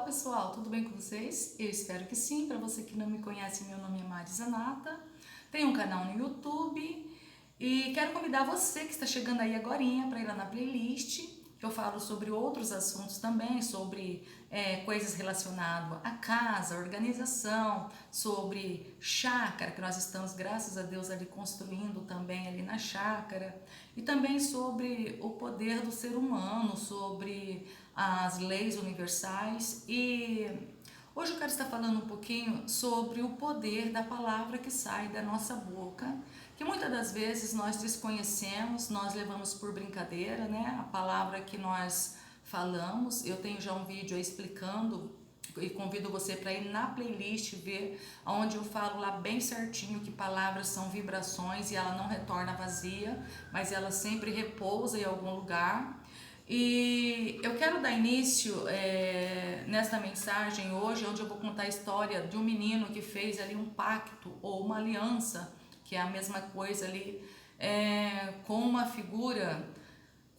pessoal, tudo bem com vocês? Eu espero que sim. Para você que não me conhece, meu nome é Mari Zanata, tenho um canal no YouTube e quero convidar você que está chegando aí agorinha para ir lá na playlist, que eu falo sobre outros assuntos também, sobre coisas relacionadas à casa, organização, sobre chácara, que nós estamos, graças a Deus, ali construindo também ali na chácara, e também sobre o poder do ser humano, sobre as leis universais. E hoje eu quero estar falando um pouquinho sobre o poder da palavra que sai da nossa boca, que muitas das vezes nós desconhecemos, nós levamos por brincadeira, né? A palavra que nós falamos. Eu tenho já um vídeo aí explicando e convido você para ir na playlist ver, onde eu falo lá bem certinho que palavras são vibrações e ela não retorna vazia, mas ela sempre repousa em algum lugar. E eu quero dar início nesta mensagem hoje, onde eu vou contar a história de um menino que fez ali um pacto ou uma aliança, que é a mesma coisa ali, com uma figura,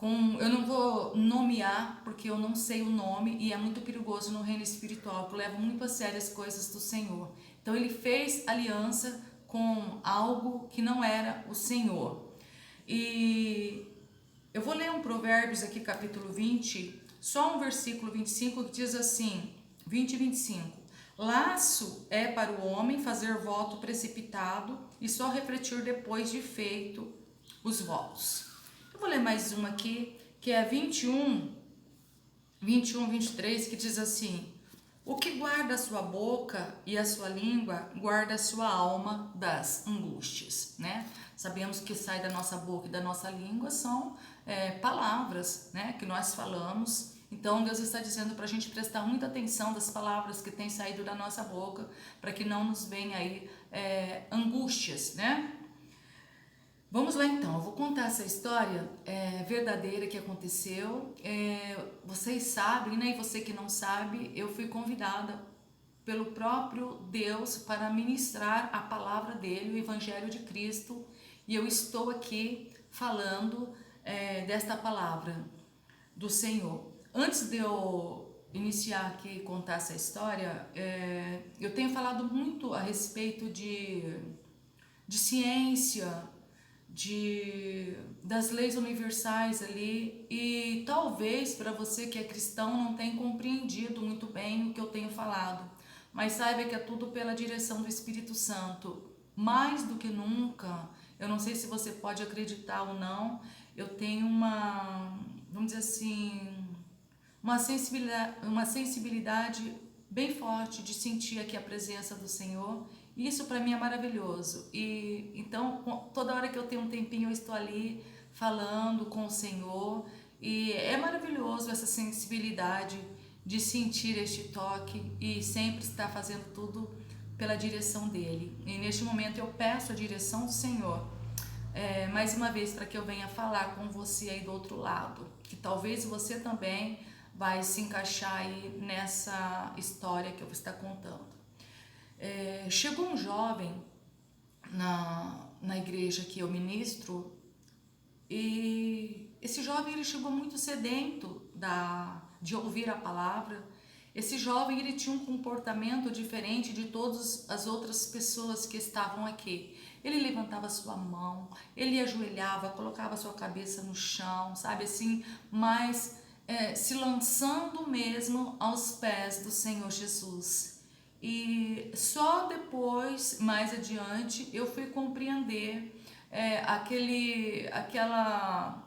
eu não vou nomear porque eu não sei o nome e é muito perigoso no reino espiritual, porque eu levo muito a sério as coisas do Senhor. Então ele fez aliança com algo que não era o Senhor. E eu vou ler um Provérbios aqui, capítulo 20, só um versículo 25 que diz assim, 20 e 25. Laço é para o homem fazer voto precipitado e só refletir depois de feito os votos. Eu vou ler mais uma aqui, que é 21, 23, que diz assim: o que guarda a sua boca e a sua língua, guarda a sua alma das angústias, né? Sabemos que sai da nossa boca e da nossa língua são palavras, né, que nós falamos. Então Deus está dizendo para a gente prestar muita atenção das palavras que têm saído da nossa boca, para que não nos venha aí angústias, né? Vamos lá então, eu vou contar essa história verdadeira que aconteceu. Vocês sabem, né? E você que não sabe, eu fui convidada pelo próprio Deus para ministrar a palavra dele, o Evangelho de Cristo, e eu estou aqui falando desta palavra do Senhor. Antes de eu iniciar aqui e contar essa história, eu tenho falado muito a respeito de ciência, das leis universais ali, e talvez para você que é cristão não tenha compreendido muito bem o que eu tenho falado, mas saiba que é tudo pela direção do Espírito Santo. Mais do que nunca, eu não sei se você pode acreditar ou não, eu tenho vamos dizer assim, uma sensibilidade bem forte de sentir aqui a presença do Senhor. Isso para mim é maravilhoso. E então, toda hora que eu tenho um tempinho, eu estou ali falando com o Senhor. E é maravilhoso essa sensibilidade de sentir este toque e sempre estar fazendo tudo pela direção dele. E neste momento eu peço a direção do Senhor, mais uma vez, para que eu venha falar com você aí do outro lado, que talvez você também vai se encaixar aí nessa história que eu vou estar contando. Chegou um jovem na igreja que eu ministro, e esse jovem ele chegou muito sedento de ouvir a palavra. Esse jovem ele tinha um comportamento diferente de todas as outras pessoas que estavam aqui. Ele levantava sua mão, ele ajoelhava, colocava sua cabeça no chão, sabe assim, mas se lançando mesmo aos pés do Senhor Jesus. E só depois, mais adiante, eu fui compreender aquela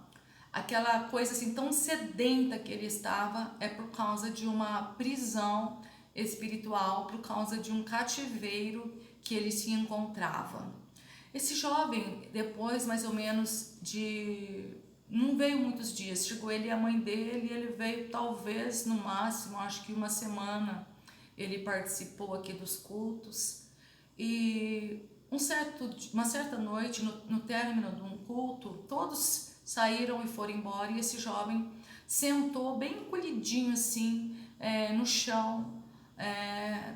coisa assim tão sedenta que ele estava, por causa de uma prisão espiritual, por causa de um cativeiro que ele se encontrava. Esse jovem, depois mais ou menos não veio muitos dias, chegou ele e a mãe dele, e ele veio talvez no máximo, acho que uma semana. Ele participou aqui dos cultos, e uma certa noite, no término de um culto, todos saíram e foram embora, e esse jovem sentou bem encolhidinho assim no chão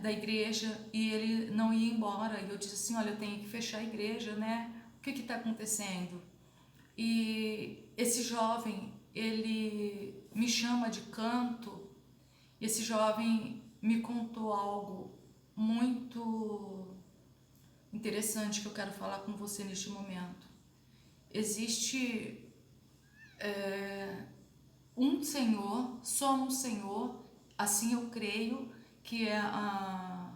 da igreja, e ele não ia embora. E eu disse assim: olha, eu tenho que fechar a igreja, né? O que está acontecendo? E esse jovem, ele me chama de canto. Esse jovem, me contou algo muito interessante que eu quero falar com você neste momento. Existe um Senhor, só um Senhor, assim eu creio que é a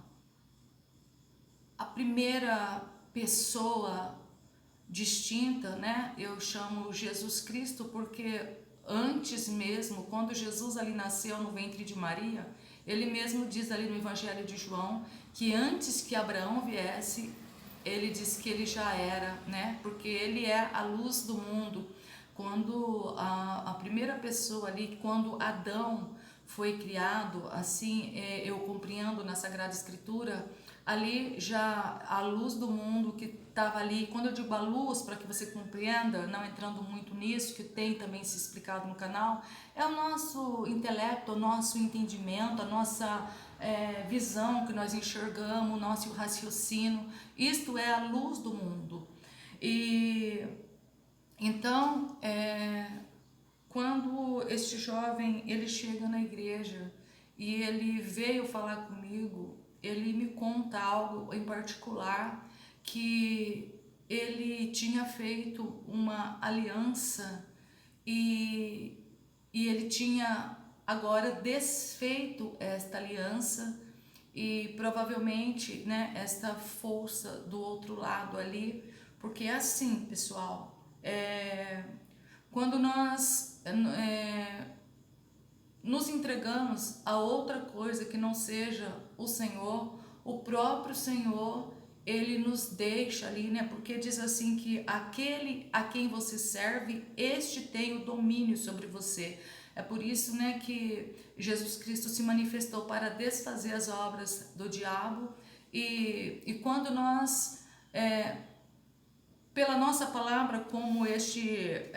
primeira pessoa distinta, né? Eu chamo Jesus Cristo porque antes mesmo, quando Jesus ali nasceu no ventre de Maria, ele mesmo diz ali no Evangelho de João que antes que Abraão viesse, ele diz que ele já era, né? Porque ele é a luz do mundo. Quando a primeira pessoa ali, quando Adão foi criado, assim eu compreendo na Sagrada Escritura, ali já a luz do mundo que estava ali. Quando eu digo a luz, para que você compreenda, não entrando muito nisso, que tem também se explicado no canal, é o nosso intelecto, o nosso entendimento, a nossa visão que nós enxergamos, o nosso raciocínio. Isto é a luz do mundo. E então, quando este jovem ele chega na igreja e ele veio falar comigo, ele me conta algo em particular, que ele tinha feito uma aliança e ele tinha agora desfeito esta aliança e provavelmente, né, esta força do outro lado ali, porque é assim, pessoal, quando nós nos entregamos a outra coisa que não seja o Senhor, o próprio Senhor, ele nos deixa ali, né? Porque diz assim que aquele a quem você serve, este tem o domínio sobre você. É por isso, né, que Jesus Cristo se manifestou para desfazer as obras do diabo e quando nós, pela nossa palavra, como este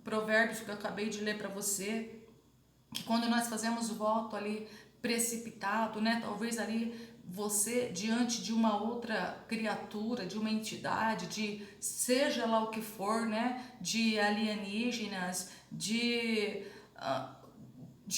provérbio que eu acabei de ler para você, que quando nós fazemos o voto ali precipitado, né, talvez ali você diante de uma outra criatura, de uma entidade, de seja lá o que for, né, de alienígenas, de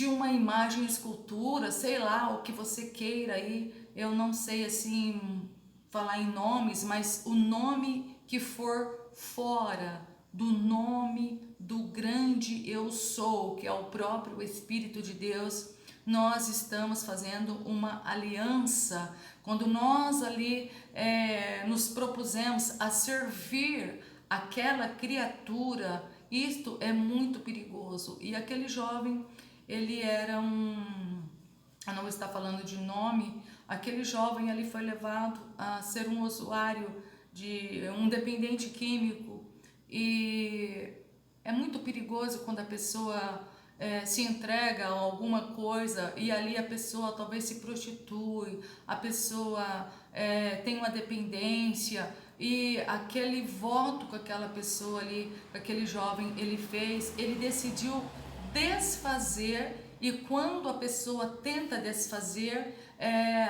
uma imagem, escultura, sei lá, o que você queira aí, eu não sei assim falar em nomes, mas o nome que for fora do nome do grande eu sou, que é o próprio Espírito de Deus, nós estamos fazendo uma aliança. Quando nós ali nos propusemos a servir aquela criatura, isto é muito perigoso. E aquele jovem, ele era eu não vou estar falando de nome, aquele jovem ali foi levado a ser um usuário de um dependente químico e é muito perigoso quando a pessoa se entrega a alguma coisa e ali a pessoa talvez se prostitui, a pessoa tem uma dependência e aquele voto que aquela pessoa ali, aquele jovem, ele fez, ele decidiu desfazer e quando a pessoa tenta desfazer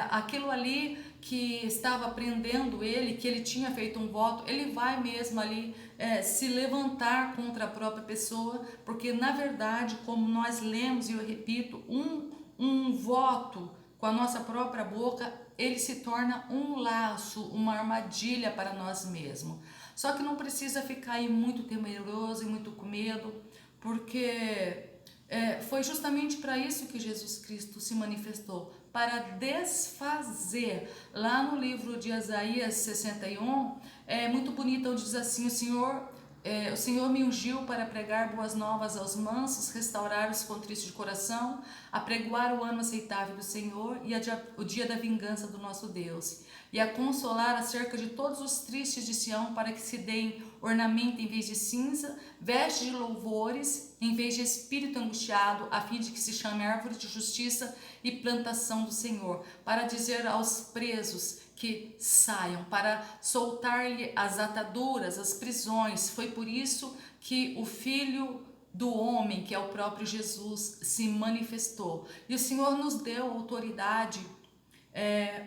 aquilo ali que estava prendendo ele, que ele tinha feito um voto, ele vai mesmo ali se levantar contra a própria pessoa, porque na verdade, como nós lemos, e eu repito, um voto com a nossa própria boca, ele se torna um laço, uma armadilha para nós mesmos. Só que não precisa ficar aí muito temeroso e muito com medo, porque foi justamente para isso que Jesus Cristo se manifestou, para desfazer. Lá no livro de Isaías 61, é muito bonito, onde diz assim: o Senhor me ungiu para pregar boas novas aos mansos, restaurar os contristos de coração, apregoar o ano aceitável do Senhor e o dia da vingança do nosso Deus, e a consolar acerca de todos os tristes de Sião, para que se deem ornamento em vez de cinza, veste de louvores em vez de espírito angustiado, a fim de que se chame árvore de justiça e plantação do Senhor, para dizer aos presos que saiam, para soltar-lhe as ataduras, as prisões. Foi por isso que o Filho do homem, que é o próprio Jesus, se manifestou. E o Senhor nos deu autoridade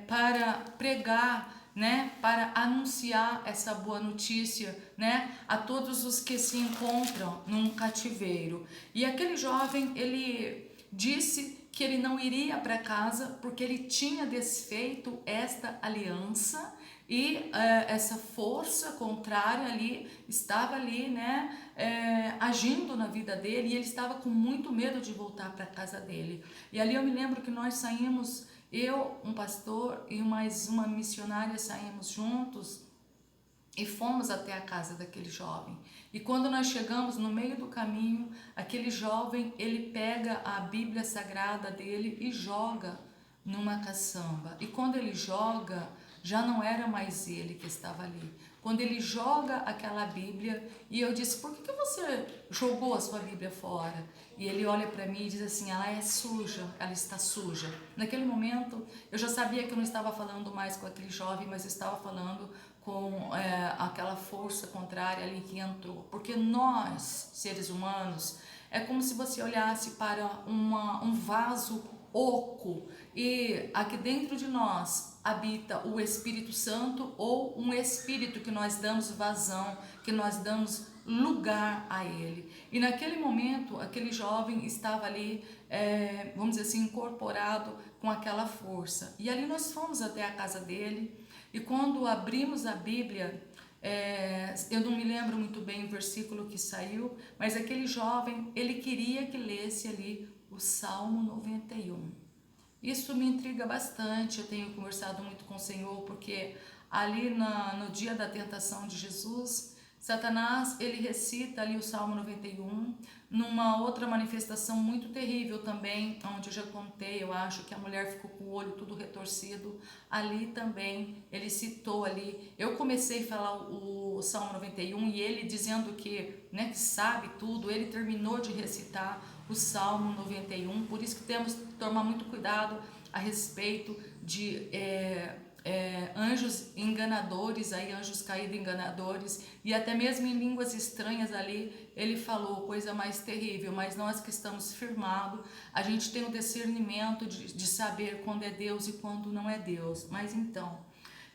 para pregar, né, para anunciar essa boa notícia, né, a todos os que se encontram num cativeiro. E aquele jovem, ele disse que ele não iria para casa porque ele tinha desfeito esta aliança e essa força contrária ali estava ali, né, agindo na vida dele, e ele estava com muito medo de voltar para a casa dele. E ali eu me lembro que nós saímos, eu, um pastor e mais uma missionária, saímos juntos e fomos até a casa daquele jovem. E quando nós chegamos no meio do caminho, aquele jovem, ele pega a Bíblia Sagrada dele e joga numa caçamba. E quando ele joga, já não era mais ele que estava ali. Quando ele joga aquela Bíblia, e eu disse: por que você jogou a sua Bíblia fora? E ele olha para mim e diz assim: ela é suja, ela está suja. Naquele momento, eu já sabia que eu não estava falando mais com aquele jovem, mas eu estava falando com aquela força contrária ali que entrou. Porque nós, seres humanos, é como se você olhasse para um vaso oco e aqui dentro de nós habita o Espírito Santo, ou um espírito que nós damos vazão, que nós damos lugar a ele. E naquele momento, aquele jovem estava ali, vamos dizer assim, incorporado com aquela força. E ali nós fomos até a casa dele, e quando abrimos a Bíblia, eu não me lembro muito bem o versículo que saiu, mas aquele jovem, ele queria que lesse ali o Salmo 91. Isso me intriga bastante, eu tenho conversado muito com o Senhor, porque ali no dia da tentação de Jesus, Satanás, ele recita ali o Salmo 91, numa outra manifestação muito terrível também, onde eu já contei, eu acho que a mulher ficou com o olho tudo retorcido, ali também, ele citou ali, eu comecei a falar o Salmo 91 e ele dizendo que, né, que sabe tudo, ele terminou de recitar o Salmo 91, por isso que temos que tomar muito cuidado a respeito de anjos enganadores, aí anjos caídos enganadores, e até mesmo em línguas estranhas ali, ele falou coisa mais terrível, mas nós que estamos firmados, a gente tem o discernimento de saber quando é Deus e quando não é Deus. Mas então,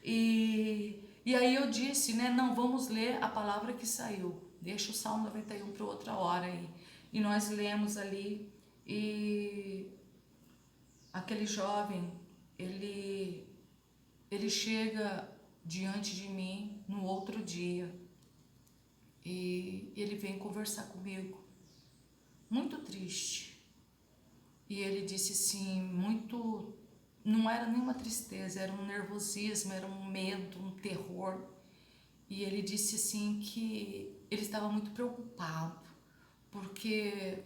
e aí eu disse, né, não, vamos ler a palavra que saiu, deixa o Salmo 91 para outra hora aí. E nós lemos ali, e aquele jovem, ele chega diante de mim no outro dia, e ele vem conversar comigo, muito triste. E ele disse assim, não era nenhuma tristeza, era um nervosismo, era um medo, um terror. E ele disse assim que ele estava muito preocupado, porque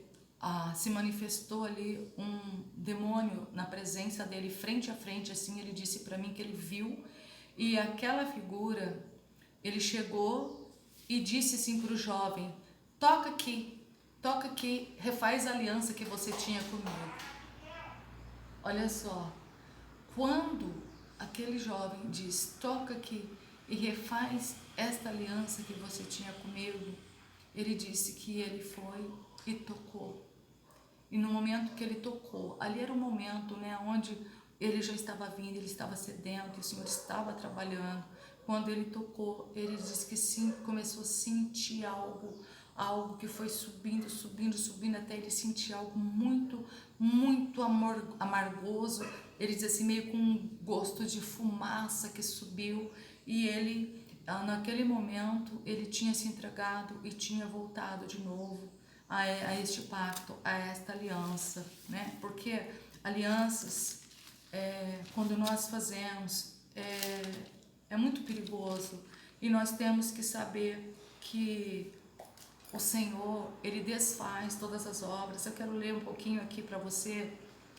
se manifestou ali um demônio na presença dele, frente a frente, assim. Ele disse para mim que ele viu, e aquela figura, ele chegou e disse assim para o jovem: toca aqui, refaz a aliança que você tinha comigo. Olha só, quando aquele jovem diz, toca aqui e refaz esta aliança que você tinha comigo, ele disse que ele foi e tocou. E no momento que ele tocou, ali era o momento, né, onde ele já estava vindo, ele estava sedento, e o Senhor estava trabalhando. Quando ele tocou, ele disse que sim, começou a sentir algo que foi subindo, até ele sentir algo muito, muito amargoso. Ele diz assim, meio com um gosto de fumaça que subiu, e ele, naquele momento, ele tinha se entregado e tinha voltado de novo a este pacto, a esta aliança, né? Porque alianças, quando nós fazemos, é muito perigoso, e nós temos que saber que o Senhor, ele desfaz todas as obras. Eu quero ler um pouquinho aqui para você,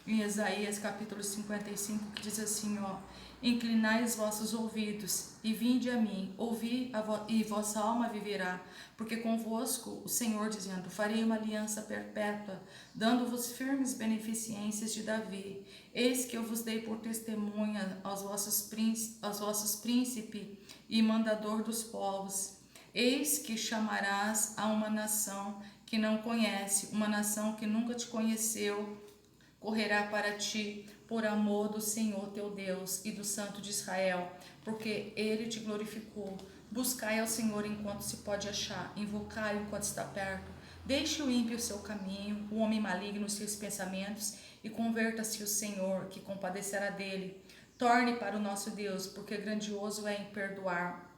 em Isaías capítulo 55, que diz assim, ó: inclinai os vossos ouvidos e vinde a mim, ouvi e vossa alma viverá, porque convosco o Senhor dizendo, farei uma aliança perpétua, dando-vos firmes beneficências de Davi. Eis que eu vos dei por testemunha aos vossos príncipes e mandador dos povos. Eis que chamarás a uma nação que não conhece, uma nação que nunca te conheceu, correrá para ti por amor do Senhor teu Deus e do Santo de Israel, porque ele te glorificou. Buscai ao Senhor enquanto se pode achar, invocai-o enquanto está perto. Deixe o ímpio o seu caminho, o homem maligno os seus pensamentos, e converta-se o Senhor, que compadecerá dele. Torne para o nosso Deus, porque grandioso é em perdoar.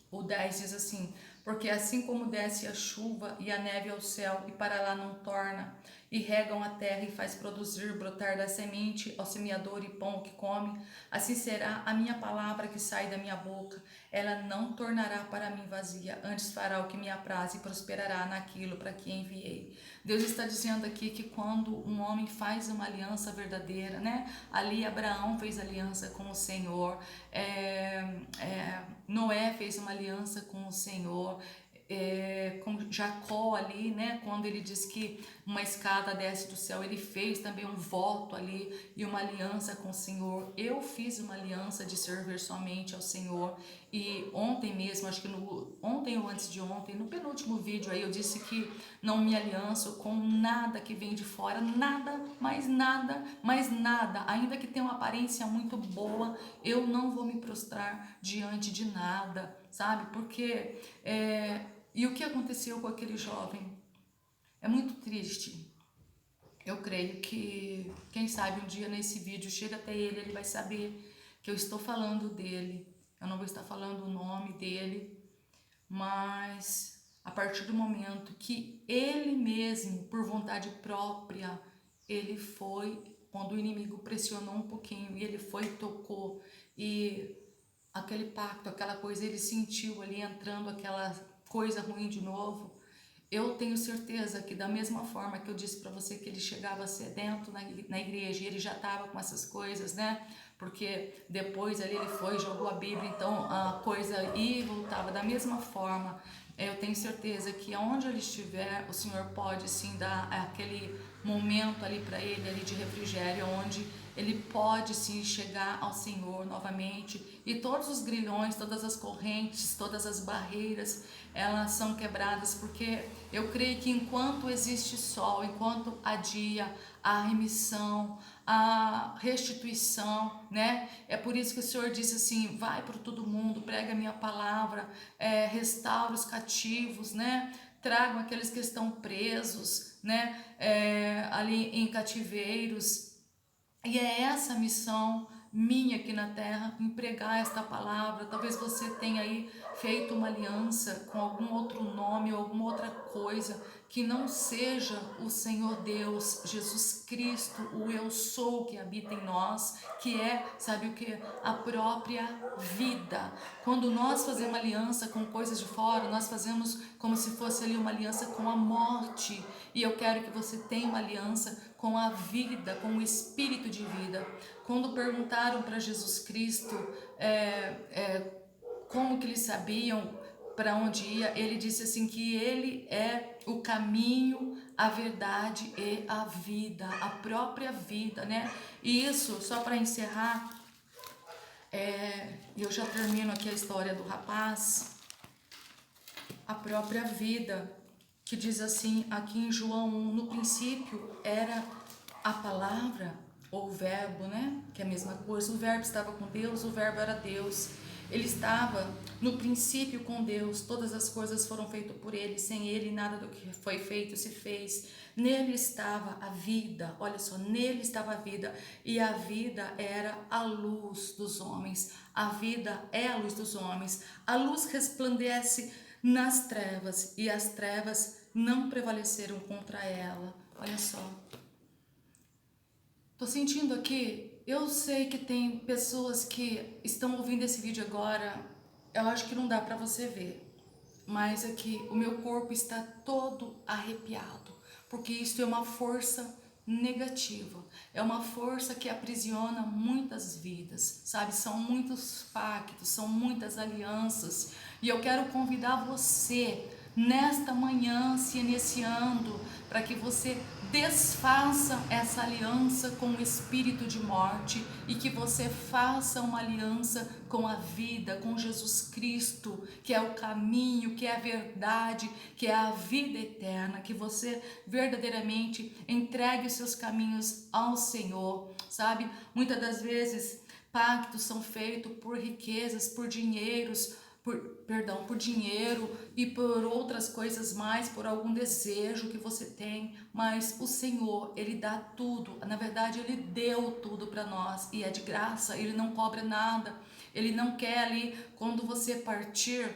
O 10 diz assim: porque assim como desce a chuva e a neve ao céu, e para lá não torna, e regam a terra e faz produzir, brotar da semente ao semeador e pão ao que come, assim será a minha palavra que sai da minha boca. Ela não tornará para mim vazia, antes fará o que me apraz e prosperará naquilo para que enviei. Deus está dizendo aqui que quando um homem faz uma aliança verdadeira, né? Ali Abraão fez aliança com o Senhor, Noé fez uma aliança com o Senhor, com Jacó ali, né? Quando ele diz que uma escada desce do céu, ele fez também um voto ali e uma aliança com o Senhor. Eu fiz uma aliança de servir somente ao Senhor, e ontem mesmo, acho que ontem ou antes de ontem, no penúltimo vídeo aí, eu disse que não me alianço com nada que vem de fora, nada, mais nada, ainda que tenha uma aparência muito boa, eu não vou me prostrar diante de nada, sabe? Porque e o que aconteceu com aquele jovem é muito triste. Eu creio que, quem sabe, um dia nesse vídeo chega até ele, ele vai saber que eu estou falando dele. Eu não vou estar falando o nome dele, mas a partir do momento que ele mesmo, por vontade própria, ele foi, quando o inimigo pressionou um pouquinho, e ele foi e tocou, e aquele pacto, aquela coisa, ele sentiu ali entrando aquela coisa ruim de novo. Eu tenho certeza que da mesma forma que eu disse para você que ele chegava sedento na igreja e ele já estava com essas coisas, né? Porque depois ali ele foi, jogou a Bíblia, então a coisa ia e voltava. Da mesma forma, eu tenho certeza que aonde ele estiver, o Senhor pode sim dar aquele momento ali para ele, ali de refrigério, onde ele pode sim chegar ao Senhor novamente, e todos os grilhões, todas as correntes, todas as barreiras, elas são quebradas, porque eu creio que enquanto existe sol, enquanto há dia, há remissão, a restituição, né? É por isso que o Senhor disse assim: vai para todo mundo, prega a minha palavra, restaura os cativos, né? Tragam aqueles que estão presos, né? Ali em cativeiros. E é essa a missão minha aqui na terra, empregar esta palavra. Talvez você tenha aí feito uma aliança com algum outro nome ou alguma outra coisa que não seja o Senhor Deus, Jesus Cristo, o eu sou que habita em nós, que é, sabe o que? A própria vida. Quando nós fazemos aliança com coisas de fora, nós fazemos como se fosse ali uma aliança com a morte. E eu quero que você tenha uma aliança com a vida, com o espírito de vida. Quando perguntaram para Jesus Cristo como que eles sabiam para onde ia, ele disse assim que ele é o caminho, a verdade e a vida, a própria vida, né? E isso, só para encerrar, eu já termino aqui a história do rapaz, a própria vida, que diz assim aqui em João 1, no princípio era a palavra, ou o verbo, né? Que é a mesma coisa, o verbo estava com Deus, o verbo era Deus. Ele estava no princípio com Deus, todas as coisas foram feitas por ele, sem ele nada do que foi feito se fez. Nele estava a vida, olha só, nele estava a vida, e a vida era a luz dos homens. A vida é a luz dos homens. A luz resplandece nas trevas, e as trevas não prevaleceram contra ela. Olha só. Tô sentindo aqui, eu sei que tem pessoas que estão ouvindo esse vídeo agora, eu acho que não dá pra você ver, mas aqui o meu corpo está todo arrepiado, porque isso é uma força negativa, é uma força que aprisiona muitas vidas, sabe? São muitos pactos, são muitas alianças, e eu quero convidar você nesta manhã, se iniciando, para que você desfaça essa aliança com o espírito de morte e que você faça uma aliança com a vida, com Jesus Cristo, que é o caminho, que é a verdade, que é a vida eterna, que você verdadeiramente entregue os seus caminhos ao Senhor, sabe? Muitas das vezes pactos são feitos por riquezas, por dinheiros, por dinheiro e por outras coisas mais, por algum desejo que você tem, mas o Senhor, Ele dá tudo, na verdade Ele deu tudo para nós e é de graça, Ele não cobra nada, Ele não quer ali, quando você partir,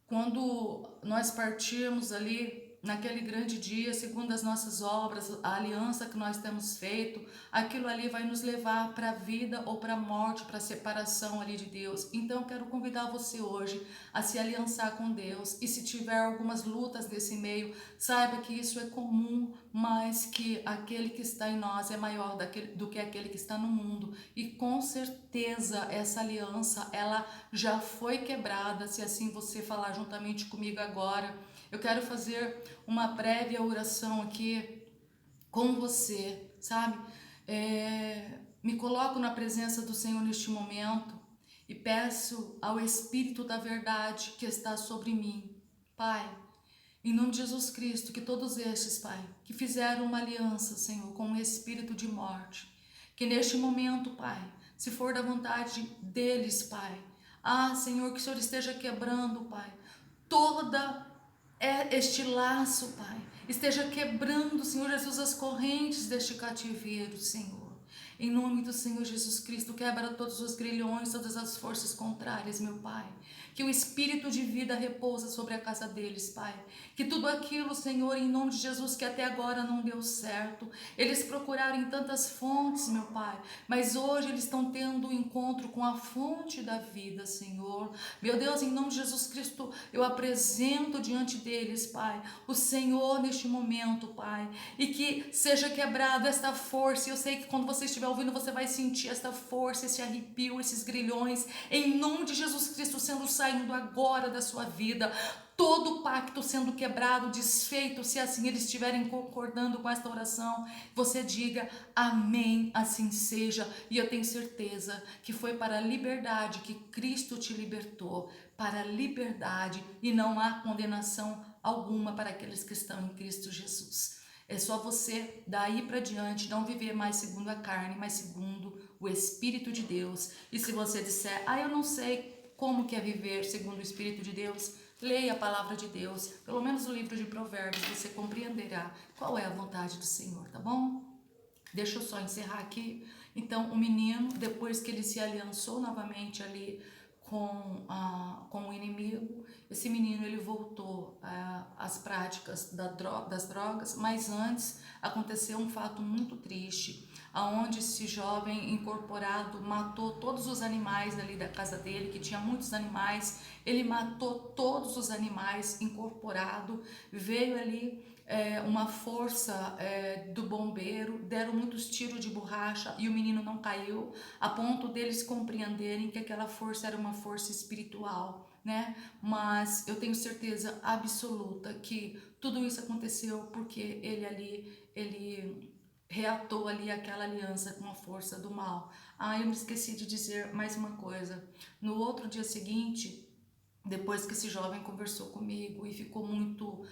quando nós partirmos ali naquele grande dia, segundo as nossas obras, a aliança que nós temos feito, aquilo ali vai nos levar para a vida ou para a morte, para a separação ali de Deus. Então eu quero convidar você hoje a se aliançar com Deus, e se tiver algumas lutas nesse meio, saiba que isso é comum, mas que aquele que está em nós é maior do que aquele que está no mundo, e com certeza essa aliança ela já foi quebrada. Se assim você falar juntamente comigo agora, eu quero fazer uma prévia oração aqui com você, sabe? Me coloco na presença do Senhor neste momento e peço ao Espírito da verdade que está sobre mim, Pai, em nome de Jesus Cristo, que todos estes, Pai, que fizeram uma aliança, Senhor, com o espírito de morte, que neste momento, Pai, se for da vontade deles, Pai, Senhor, que o Senhor esteja quebrando, Pai, toda este laço, Pai, esteja quebrando, Senhor Jesus, as correntes deste cativeiro, Senhor. Em nome do Senhor Jesus Cristo, quebra todos os grilhões, todas as forças contrárias, meu Pai. Que o Espírito de vida repousa sobre a casa deles, Pai. Que tudo aquilo, Senhor, em nome de Jesus, que até agora não deu certo, eles procuraram em tantas fontes, meu Pai, mas hoje eles estão tendo um encontro com a fonte da vida, Senhor. Meu Deus, em nome de Jesus Cristo, eu apresento diante deles, Pai, o Senhor neste momento, Pai, e que seja quebrada esta força. Eu sei que quando você estiver ouvindo, você vai sentir esta força, esse arrepio, esses grilhões, em nome de Jesus Cristo, saindo agora da sua vida, todo pacto sendo quebrado, desfeito. Se assim eles estiverem concordando com esta oração, você diga amém, assim seja. E eu tenho certeza que foi para a liberdade que Cristo te libertou, para a liberdade, e não há condenação alguma para aqueles que estão em Cristo Jesus. É só você, daí para diante, não viver mais segundo a carne, mas segundo o Espírito de Deus. E se você disser, eu não sei como que é viver segundo o Espírito de Deus, leia a palavra de Deus, pelo menos o livro de Provérbios, você compreenderá qual é a vontade do Senhor, tá bom? Deixa eu só encerrar aqui. Então, o menino, depois que ele se aliançou novamente ali com o inimigo, esse menino ele voltou às práticas das drogas, mas antes aconteceu um fato muito triste, aonde esse jovem incorporado matou todos os animais ali da casa dele, que tinha muitos animais. Ele matou todos os animais incorporado, veio ali uma força do bombeiro, deram muitos tiros de borracha e o menino não caiu, a ponto deles compreenderem que aquela força era uma força espiritual, né? Mas eu tenho certeza absoluta que tudo isso aconteceu porque ele reatou ali aquela aliança com a força do mal. Eu me esqueci de dizer mais uma coisa. No outro dia seguinte, depois que esse jovem conversou comigo e ficou muito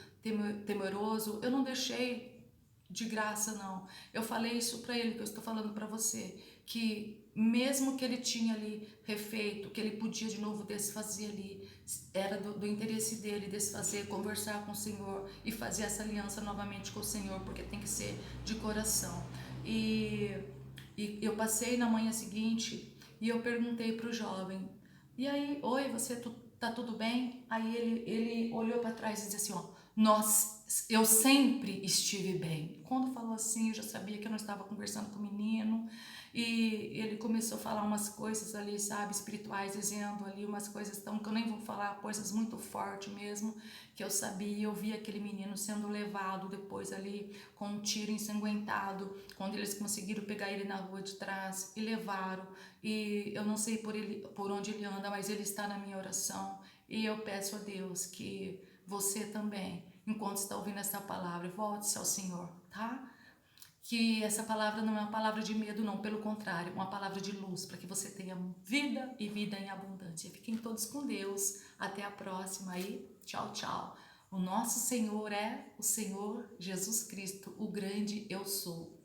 temeroso, eu não deixei de graça, não. Eu falei isso para ele, que eu estou falando para você, que mesmo que ele tinha ali refeito, que ele podia de novo desfazer ali, era do interesse dele desfazer, conversar com o Senhor e fazer essa aliança novamente com o Senhor, porque tem que ser de coração. E eu passei na manhã seguinte e eu perguntei para o jovem, e aí, oi, você tá tudo bem? Aí ele olhou para trás e disse assim, eu sempre estive bem. Quando falou assim, eu já sabia que eu não estava conversando com o menino, e ele começou a falar umas coisas ali, sabe, espirituais, dizendo ali umas coisas tão, que eu nem vou falar, coisas muito fortes mesmo, que eu sabia. Eu vi aquele menino sendo levado depois ali com um tiro ensanguentado, quando eles conseguiram pegar ele na rua de trás e levaram. E eu não sei por onde ele anda, mas ele está na minha oração, e eu peço a Deus que você também, enquanto está ouvindo essa palavra, volte-se ao Senhor, tá? Que essa palavra não é uma palavra de medo, não, pelo contrário, uma palavra de luz, para que você tenha vida e vida em abundância. Fiquem todos com Deus, até a próxima aí, tchau, tchau. O nosso Senhor é o Senhor Jesus Cristo, o grande eu sou.